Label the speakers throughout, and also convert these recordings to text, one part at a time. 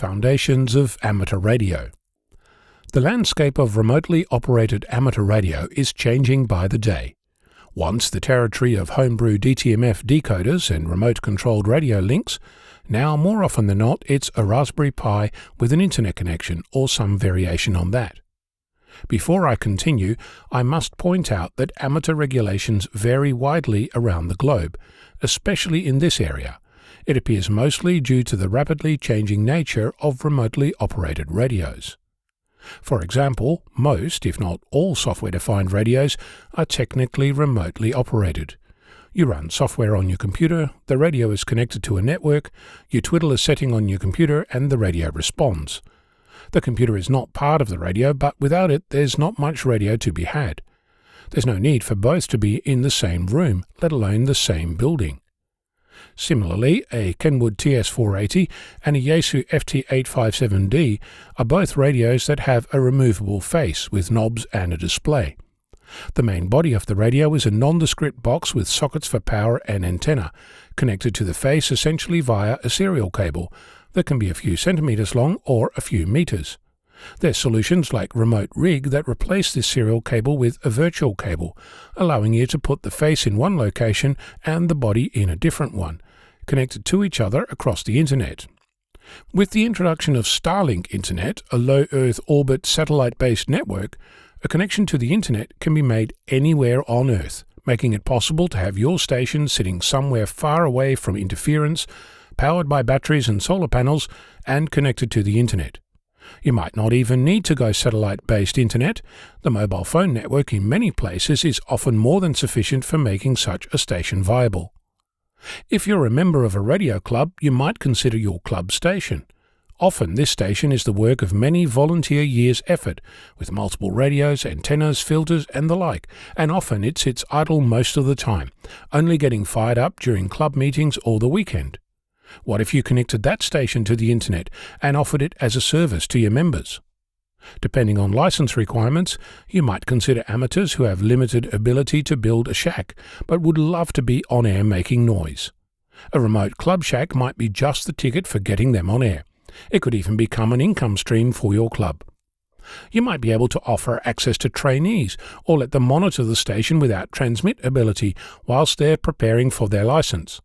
Speaker 1: Foundations of Amateur Radio. The landscape of remotely operated amateur radio is changing by the day. Once the territory of homebrew DTMF decoders and remote-controlled radio links, now more often than not it's a Raspberry Pi with an internet connection or some variation on that. Before I continue, I must point out that amateur regulations vary widely around the globe, especially in this area. It appears mostly due to the rapidly changing nature of remotely operated radios. For example, most, if not all, software-defined radios are technically remotely operated. You run software on your computer, the radio is connected to a network, you twiddle a setting on your computer and the radio responds. The computer is not part of the radio, but without it there's not much radio to be had. There's no need for both to be in the same room, let alone the same building. Similarly, a Kenwood TS480 and a Yaesu FT857D are both radios that have a removable face with knobs and a display. The main body of the radio is a nondescript box with sockets for power and antenna, connected to the face essentially via a serial cable that can be a few centimeters long or a few meters. There's solutions like Remote Rig that replace this serial cable with a virtual cable, allowing you to put the face in one location and the body in a different one, connected to each other across the internet. With the introduction of Starlink Internet, a low Earth orbit satellite-based network, a connection to the internet can be made anywhere on Earth, making it possible to have your station sitting somewhere far away from interference, powered by batteries and solar panels, and connected to the internet. You might not even need to go satellite-based internet. The mobile phone network in many places is often more than sufficient for making such a station viable. If you're a member of a radio club, you might consider your club station. Often this station is the work of many volunteer years' effort, with multiple radios, antennas, filters and the like, and often it sits idle most of the time, only getting fired up during club meetings or the weekend. What if you connected that station to the internet and offered it as a service to your members? Depending on license requirements, you might consider amateurs who have limited ability to build a shack, but would love to be on air making noise. A remote club shack might be just the ticket for getting them on air. It could even become an income stream for your club. You might be able to offer access to trainees or let them monitor the station without transmit ability whilst they're preparing for their license.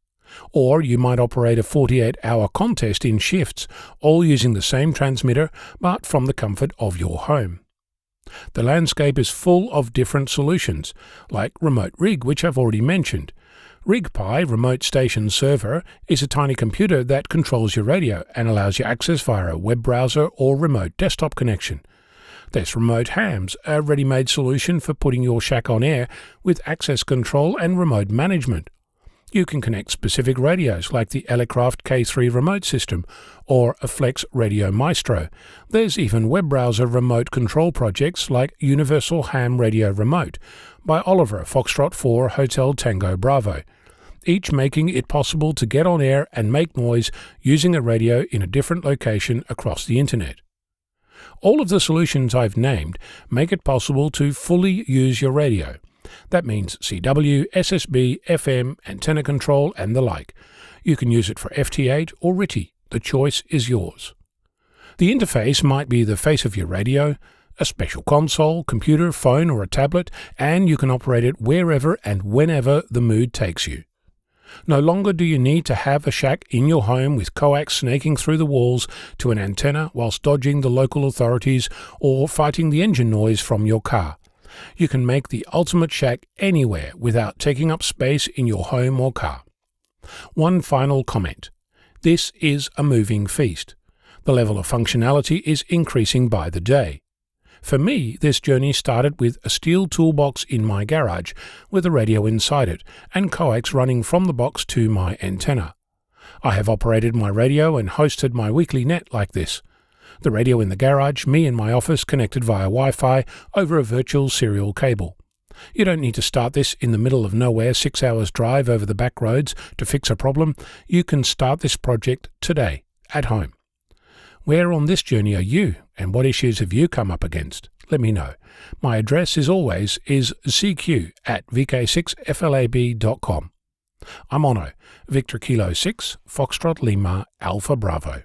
Speaker 1: Or you might operate a 48-hour contest in shifts, all using the same transmitter but from the comfort of your home. The landscape is full of different solutions, like Remote Rig, which I've already mentioned. RigPi Remote Station Server is a tiny computer that controls your radio and allows you access via a web browser or remote desktop connection. There's Remote Hams, a ready-made solution for putting your shack on air with access control and remote management. You can connect specific radios like the Elecraft K3 remote system or a Flex Radio Maestro. There's even web browser remote control projects like Universal Ham Radio Remote by Oliver Foxtrot 4 Hotel Tango Bravo, each making it possible to get on air and make noise using a radio in a different location across the internet. All of the solutions I've named make it possible to fully use your radio. That means CW, SSB, FM, antenna control and the like. You can use it for FT8 or RTTY. The choice is yours. The interface might be the face of your radio, a special console, computer, phone or a tablet, and you can operate it wherever and whenever the mood takes you. No longer do you need to have a shack in your home with coax snaking through the walls to an antenna whilst dodging the local authorities or fighting the engine noise from your car. You can make the ultimate shack anywhere without taking up space in your home or car. One final comment. This is a moving feast. The level of functionality is increasing by the day. For me, this journey started with a steel toolbox in my garage with a radio inside it and coax running from the box to my antenna. I have operated my radio and hosted my weekly net like this. The radio in the garage, me in my office connected via Wi-Fi over a virtual serial cable. You don't need to start this in the middle of nowhere 6 hours drive over the back roads to fix a problem. You can start this project today, at home. Where on this journey are you and what issues have you come up against? Let me know. My address is cq@vk6flab.com. I'm Ono, Victor Kilo 6, Foxtrot Lima, Alpha Bravo.